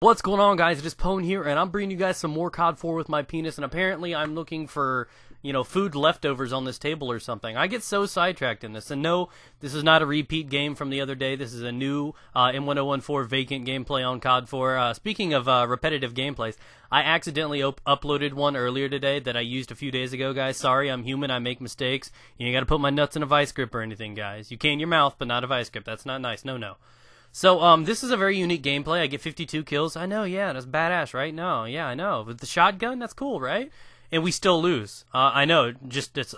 What's going on, guys? It is Pwn here, and I'm bringing you guys some more COD 4 with my penis, and apparently I'm looking for, food leftovers on this table or something. I get so sidetracked in this, and no, this is not a repeat game from the other day. This is a new M1014 vacant gameplay on COD 4. Speaking of repetitive gameplays, I accidentally uploaded one earlier today that I used a few days ago, guys. Sorry, I'm human, I make mistakes. You ain't gotta put my nuts in a vice grip or anything, guys. You can in your mouth, but not a vice grip. That's not nice. No. So, this is a very unique gameplay. I get 52 kills. I know, yeah, that's badass, right? No, yeah, I know. With the shotgun, that's cool, right? And we still lose. I know,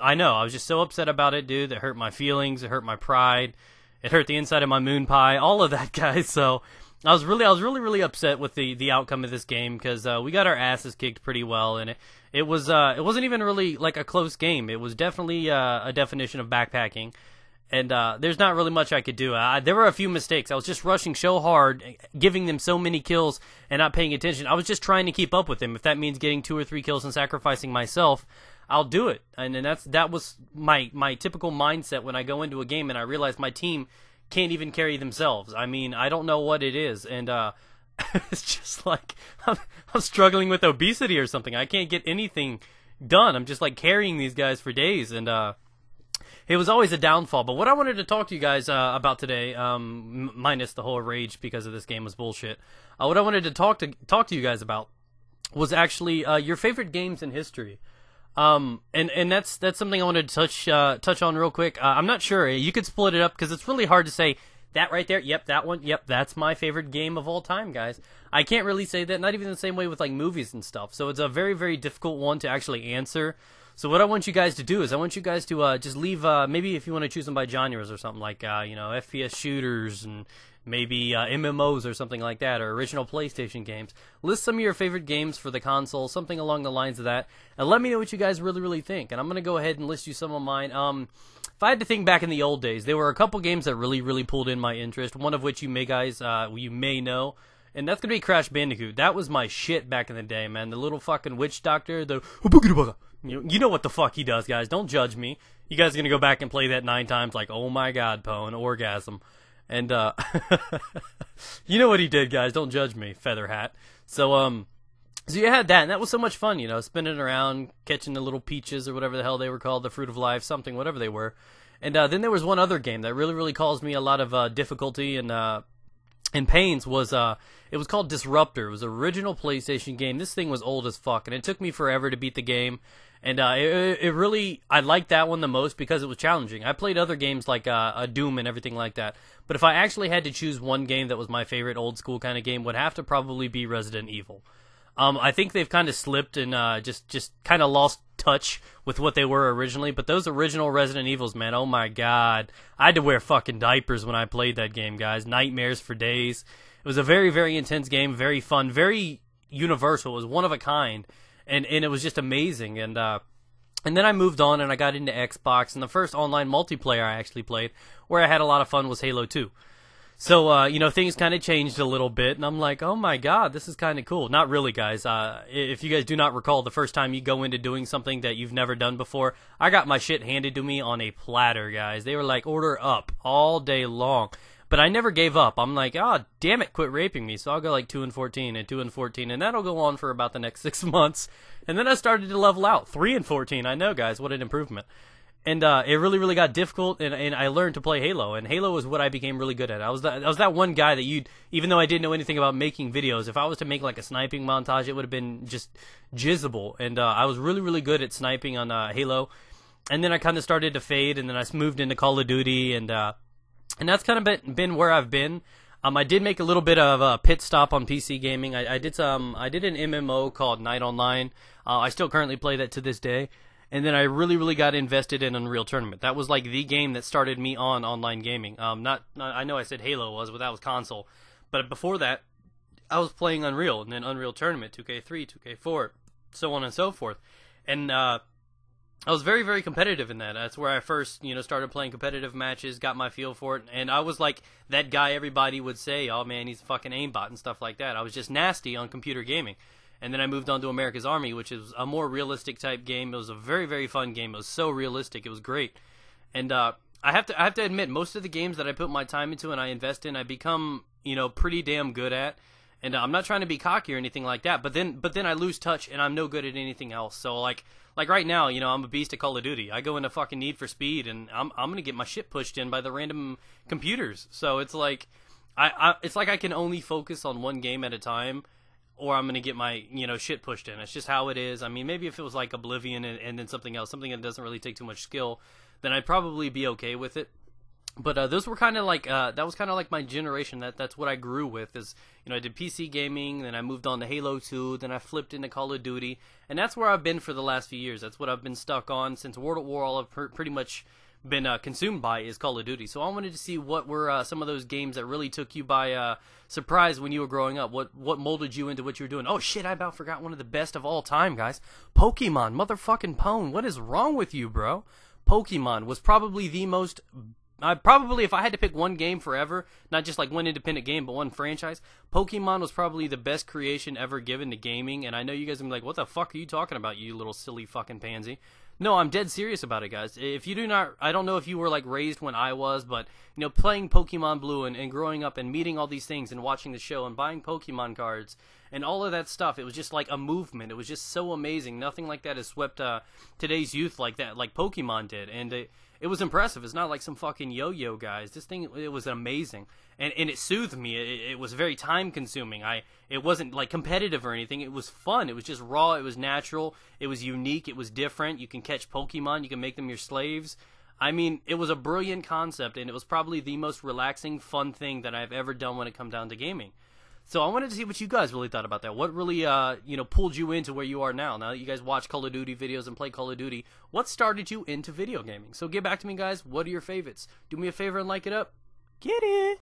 I know. I was just so upset about it, dude. It hurt my feelings. It hurt my pride. It hurt the inside of my moon pie. All of that, guys. So, I was really upset with the outcome of this game because we got our asses kicked pretty well, and it wasn't even really like a close game. It was definitely a definition of backpacking. And there's not really much I could do. There were a few mistakes. I was just rushing so hard, giving them so many kills, and not paying attention. I was just trying to keep up with them. If that means getting 2 or 3 kills and sacrificing myself, I'll do it. And that was my typical mindset when I go into a game and I realize my team can't even carry themselves. I mean, I don't know what it is. And it's just like I'm struggling with obesity or something. I can't get anything done. I'm just like carrying these guys for days. And it was always a downfall. But what I wanted to talk to you guys about today, minus the whole rage because of this game was bullshit. What I wanted to talk to you guys about was actually your favorite games in history. And that's something I wanted to touch on real quick. I'm not sure. You could split it up because it's really hard to say that right there. Yep, that one. Yep, that's my favorite game of all time, guys. I can't really say that. Not even the same way with like movies and stuff. So it's a very, very difficult one to actually answer. So what I want you guys to do is I want you guys to just leave, maybe if you want to choose them by genres or something like, FPS shooters and maybe MMOs or something like that, or original PlayStation games. List some of your favorite games for the console, something along the lines of that, and let me know what you guys really think. And I'm going to go ahead and list you some of mine. If I had to think back in the old days, there were a couple games that really pulled in my interest, one of which you may know. And that's going to be Crash Bandicoot. That was my shit back in the day, man. The little fucking witch doctor, you know what the fuck he does, guys. Don't judge me. You guys are going to go back and play that 9 times like, oh my god, Poe, an orgasm. And, you know what he did, guys. Don't judge me, Feather Hat. So you had that, and that was so much fun, spinning around, catching the little peaches or whatever the hell they were called, the fruit of life, something, whatever they were. And then there was one other game that really caused me a lot of difficulty and pains was it was called Disruptor. It was an original PlayStation game. This thing was old as fuck, and it took me forever to beat the game. And I liked that one the most because it was challenging. I played other games like a Doom and everything like that. But if I actually had to choose one game that was my favorite old school kind of game, would have to probably be Resident Evil. I think they've kind of slipped and just kind of lost touch with what they were originally. But those original Resident Evils, man, oh my god. I had to wear fucking diapers when I played that game, guys. Nightmares for days. It was a very intense game, very fun, very universal. It was one of a kind. And it was just amazing. And then I moved on and I got into Xbox. And the first online multiplayer I actually played, where I had a lot of fun, was Halo 2. So, things kind of changed a little bit, and I'm like, oh my god, this is kind of cool. Not really, guys. If you guys do not recall, the first time you go into doing something that you've never done before, I got my shit handed to me on a platter, guys. They were like, order up all day long. But I never gave up. I'm like, oh, damn it, quit raping me. So I'll go like 2 and 14 and 2 and 14, and that'll go on for about the next 6 months. And then I started to level out. 3 and 14, I know, guys, what an improvement. And it really got difficult, and I learned to play Halo, and Halo is what I became really good at. I was that one guy that even though I didn't know anything about making videos, if I was to make like a sniping montage, it would have been just jizzable. And I was really good at sniping on Halo, and then I kind of started to fade, and then I moved into Call of Duty, and that's kind of been where I've been. I did make a little bit of a pit stop on PC gaming. I did an MMO called Night Online. I still currently play that to this day. And then I really got invested in Unreal Tournament. That was like the game that started me on online gaming. I know I said Halo was, but that was console. But before that, I was playing Unreal, and then Unreal Tournament, 2K3, 2K4, so on and so forth. And I was very competitive in that. That's where I first, started playing competitive matches, got my feel for it. And I was like that guy everybody would say, oh man, he's a fucking aimbot and stuff like that. I was just nasty on computer gaming. And then I moved on to America's Army, which is a more realistic type game. It was a very fun game. It was so realistic. It was great. And I have to admit, most of the games that I put my time into and I invest in, I become, pretty damn good at. And I'm not trying to be cocky or anything like that, but then I lose touch and I'm no good at anything else. So like right now, you know, I'm a beast at Call of Duty. I go into fucking Need for Speed and I'm gonna get my shit pushed in by the random computers. So it's like it's like I can only focus on one game at a time, or I'm gonna get my, you know, shit pushed in. It's just how it is. I mean, maybe if it was like Oblivion and then something else, something that doesn't really take too much skill, then I'd probably be okay with it. But those were kind of like that was kind of like my generation. That's what I grew with. Is, you know, I did PC gaming, then I moved on to Halo 2, then I flipped into Call of Duty, and that's where I've been for the last few years. That's what I've been stuck on since World at War. All I've pretty much been consumed by is Call of Duty. So I wanted to see what were some of those games that really took you by surprise when you were growing up. What molded you into what you were doing? Oh shit! I about forgot one of the best of all time, guys. Pokemon, motherfucking Pwn. What is wrong with you, bro? Pokemon was probably the most. Probably, if I had to pick one game forever, not just like one independent game, but one franchise, Pokemon was probably the best creation ever given to gaming. And I know you guys are gonna be like, what the fuck are you talking about, you little silly fucking pansy? No, I'm dead serious about it, guys. If you do not, I don't know if you were like raised when I was, but, you know, playing Pokemon Blue and growing up and meeting all these things and watching the show and buying Pokemon cards and all of that stuff, it was just like a movement. It was just so amazing. Nothing like that has swept today's youth like that, like Pokemon did. And it was impressive. It's not like some fucking yo-yo, guys. This thing, it was amazing. And it soothed me. It was very time-consuming. It wasn't, like, competitive or anything. It was fun. It was just raw. It was natural. It was unique. It was different. You can catch Pokemon. You can make them your slaves. I mean, it was a brilliant concept, and it was probably the most relaxing, fun thing that I've ever done when it comes down to gaming. So I wanted to see what you guys really thought about that. What really, you know, pulled you into where you are now? Now that you guys watch Call of Duty videos and play Call of Duty, what started you into video gaming? So get back to me, guys. What are your favorites? Do me a favor and like it up. Get it!